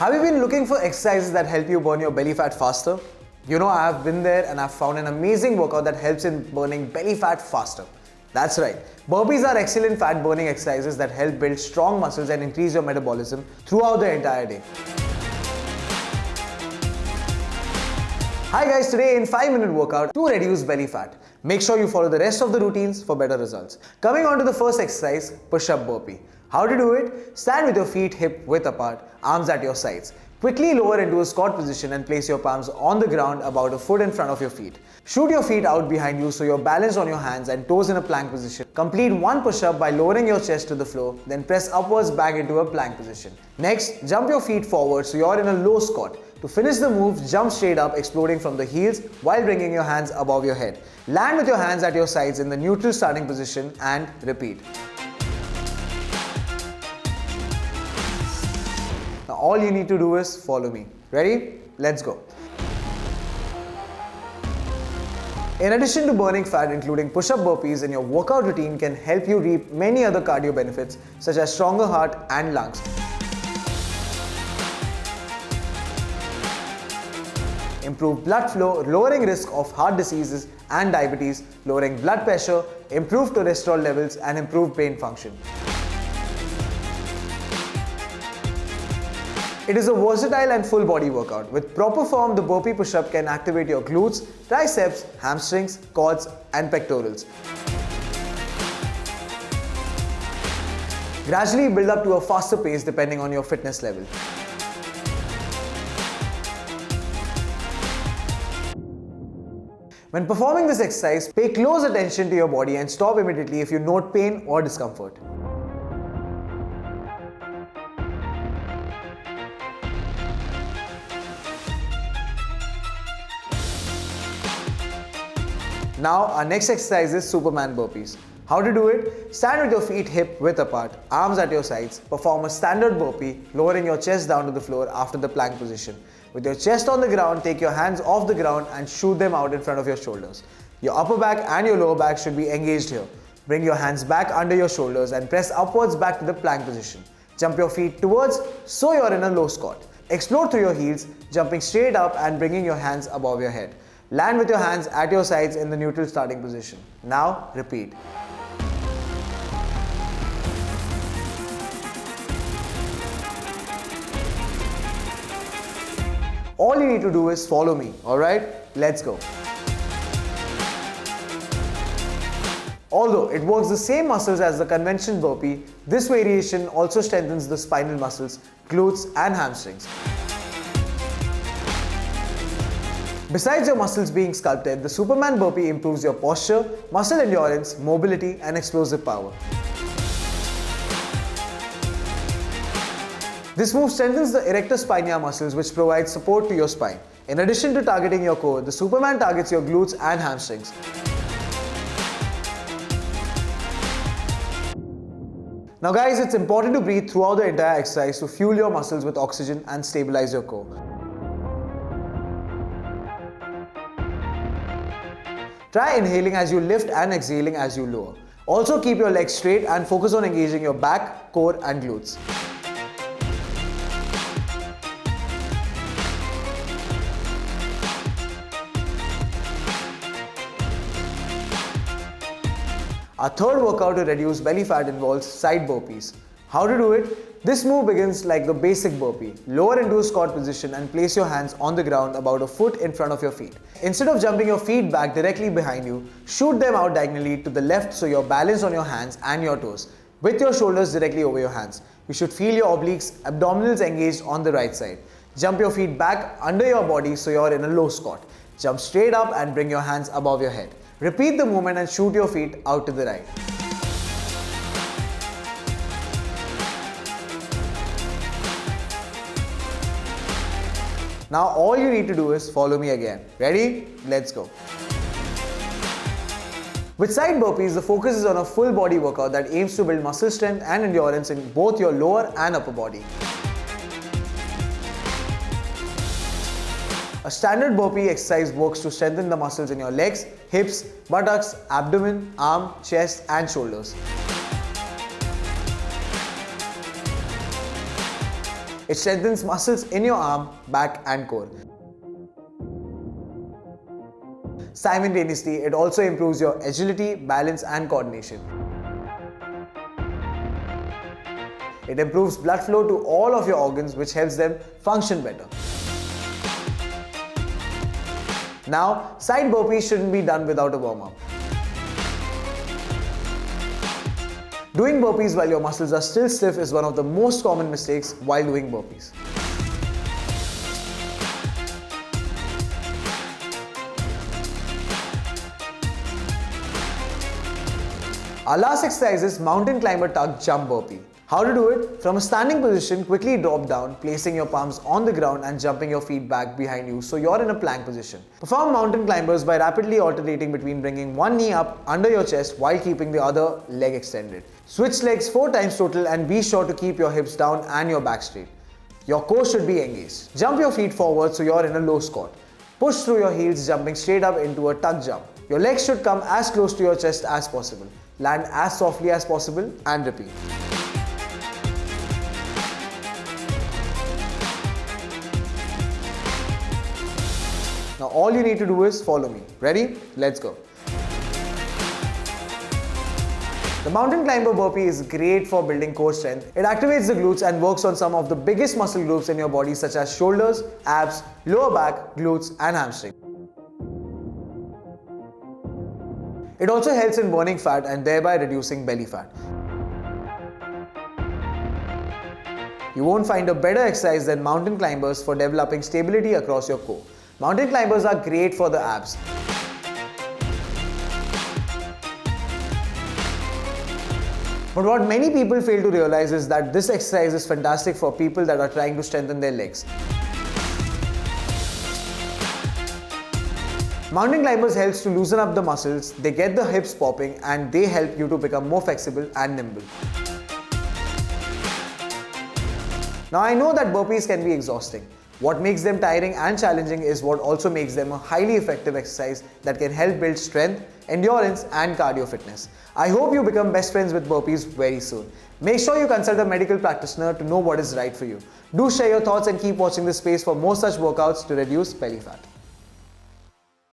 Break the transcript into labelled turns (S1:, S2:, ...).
S1: Have you been looking for exercises that help you burn your belly fat faster? You know, I have been there and I've found an amazing workout that helps in burning belly fat faster. That's right. Burpees are excellent fat burning exercises that help build strong muscles and increase your metabolism throughout the entire day. Hi guys, today in 5-minute workout to reduce belly fat. Make sure you follow the rest of the routines for better results. Coming on to the first exercise, push-up burpee. How to do it? Stand with your feet hip width apart, arms at your sides. Quickly lower into a squat position and place your palms on the ground about a foot in front of your feet. Shoot your feet out behind you so you're balanced on your hands and toes in a plank position. Complete one push-up by lowering your chest to the floor, then press upwards back into a plank position. Next, jump your feet forward so you're in a low squat. To finish the move, jump straight up, exploding from the heels while bringing your hands above your head. Land with your hands at your sides in the neutral starting position and repeat. Now all you need to do is follow me. Ready? Let's go. In addition to burning fat, including push-up burpees in your workout routine can help you reap many other cardio benefits such as stronger heart and lungs. Improve blood flow, lowering risk of heart diseases and diabetes, lowering blood pressure, improve cholesterol levels and improve brain function. It is a versatile and full body workout. With proper form, the burpee push-up can activate your glutes, triceps, hamstrings, quads and pectorals. Gradually build up to a faster pace depending on your fitness level. When performing this exercise, pay close attention to your body and stop immediately if you note pain or discomfort. Now our next exercise is Superman burpees. How to do it? Stand with your feet hip width apart, arms at your sides. Perform a standard burpee, lowering your chest down to the floor after the plank position. With your chest on the ground, take your hands off the ground and shoot them out in front of your shoulders. Your upper back and your lower back should be engaged here. Bring your hands back under your shoulders and press upwards back to the plank position. Jump your feet towards so you're in a low squat. Explode through your heels, jumping straight up and bringing your hands above your head. Land with your hands at your sides in the neutral starting position. Now repeat. All you need to do is follow me, alright? Let's go. Although it works the same muscles as the conventional burpee, this variation also strengthens the spinal muscles, glutes and hamstrings. Besides your muscles being sculpted, the Superman burpee improves your posture, muscle endurance, mobility and explosive power. This move strengthens the erector spinae muscles which provide support to your spine. In addition to targeting your core, the Superman targets your glutes and hamstrings. Now guys, it's important to breathe throughout the entire exercise to fuel your muscles with oxygen and stabilize your core. Try inhaling as you lift and exhaling as you lower. Also keep your legs straight and focus on engaging your back, core and glutes. Our third workout to reduce belly fat involves side burpees. How to do it? This move begins like the basic burpee. Lower into a squat position and place your hands on the ground about a foot in front of your feet. Instead of jumping your feet back directly behind you, shoot them out diagonally to the left so you're balanced on your hands and your toes, with your shoulders directly over your hands. You should feel your obliques, abdominals engaged on the right side. Jump your feet back under your body so you're in a low squat. Jump straight up and bring your hands above your head. Repeat the movement and shoot your feet out to the right. Now all you need to do is follow me again. Ready? Let's go. With side burpees, the focus is on a full body workout that aims to build muscle strength and endurance in both your lower and upper body. A standard burpee exercise works to strengthen the muscles in your legs, hips, buttocks, abdomen, arm, chest and shoulders. It strengthens muscles in your arm, back and core. Simultaneously, it also improves your agility, balance and coordination. It improves blood flow to all of your organs, which helps them function better. Now, side burpees shouldn't be done without a warm-up. Doing burpees while your muscles are still stiff is one of the most common mistakes while doing burpees. Our last exercise is mountain climber tuck jump burpee. How to do it? From a standing position, quickly drop down, placing your palms on the ground and jumping your feet back behind you so you're in a plank position. Perform mountain climbers by rapidly alternating between bringing one knee up under your chest while keeping the other leg extended. Switch legs 4 times total and be sure to keep your hips down and your back straight. Your core should be engaged. Jump your feet forward so you're in a low squat. Push through your heels, jumping straight up into a tuck jump. Your legs should come as close to your chest as possible. Land as softly as possible and repeat. Now all you need to do is follow me. Ready? Let's go. The mountain climber burpee is great for building core strength. It activates the glutes and works on some of the biggest muscle groups in your body such as shoulders, abs, lower back, glutes and hamstring. It also helps in burning fat and thereby reducing belly fat. You won't find a better exercise than mountain climbers for developing stability across your core. Mountain climbers are great for the abs. But what many people fail to realize is that this exercise is fantastic for people that are trying to strengthen their legs. Mountain climbers helps to loosen up the muscles, they get the hips popping and they help you to become more flexible and nimble. Now I know that burpees can be exhausting. What makes them tiring and challenging is what also makes them a highly effective exercise that can help build strength, endurance and cardio fitness. I hope you become best friends with burpees very soon. Make sure you consult a medical practitioner to know what is right for you. Do share your thoughts and keep watching this space for more such workouts to reduce belly fat.